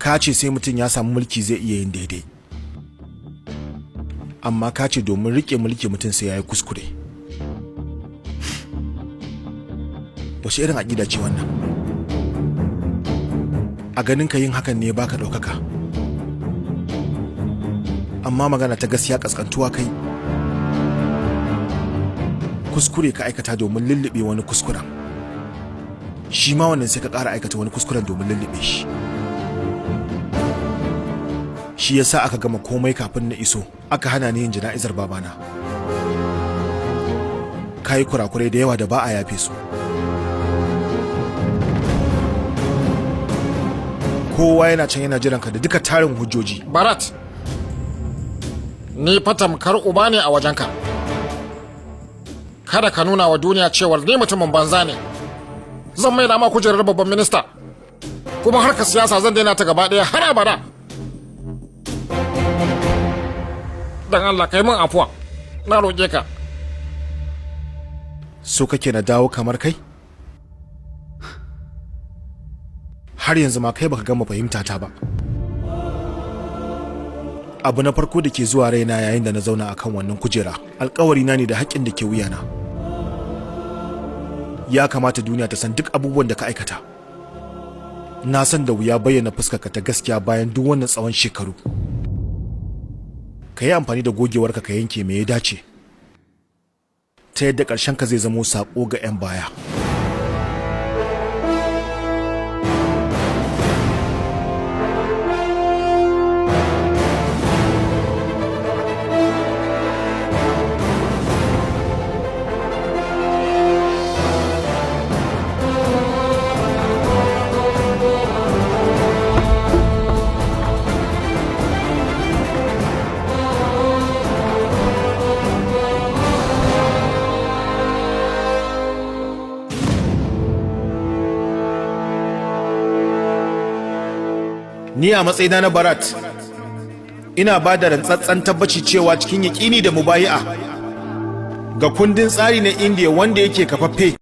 ka ce sai mutum ya samu mulki zai iya yin daidai, amma ka ce domin rike mulki mutum sai ya yi kuskure. Wace irin aƙida ce wannan? A ganin ka yin hakan ne baka ɗaukaka, amma magana ta gaskiya ƙasƙantuwa kai. Kuskure ka aikata domin lullube wani kuskuren, shi ma wannan sai ka ƙara aikata wani kuskuren domin lullube shi. Shi yasa aka gama komai kafin na iso aka hana ni yin jana'izar babana. Ka yi kurakurai da yawa da ba a yafe su. Kowa yana can yana jiranka da duka tarin hujjoji. Barat, ni fatamkar uba ne a wajenka. Kada ka nuna wa duniya cewar ni mutumin banza ne. Zan mai ma kujerar babban minista, kuma harkar siyasa zan daina ta gaba ɗaya har abada. Dan Allah kai min afuwa, na roƙe ka. So kake na dawo kamar kai? Har yanzu ma kai baka gama fahimta ta ba. Abu na farko da ke zuwa raina yayin da na zauna akan wannan kujera, alƙawari na ne da haƙƙin da ke wuyana. Ya kamata duniya ta san duk abubuwan da ka aikata. Na san da wuya bayyana fuskarka ta gaskiya bayan duk wannan tsawon shekaru. Ka yi amfani da gogewarka ka yanke me ya dace, ta yadda ƙarshen ka zai zamo saƙo ga 'yan baya. Ni a matsayina na Barat, ina ba da rantsatsen tabbaci cewa cikin yaƙini da mubayi'a ga kundin tsari na Indiya wanda yake kafaffe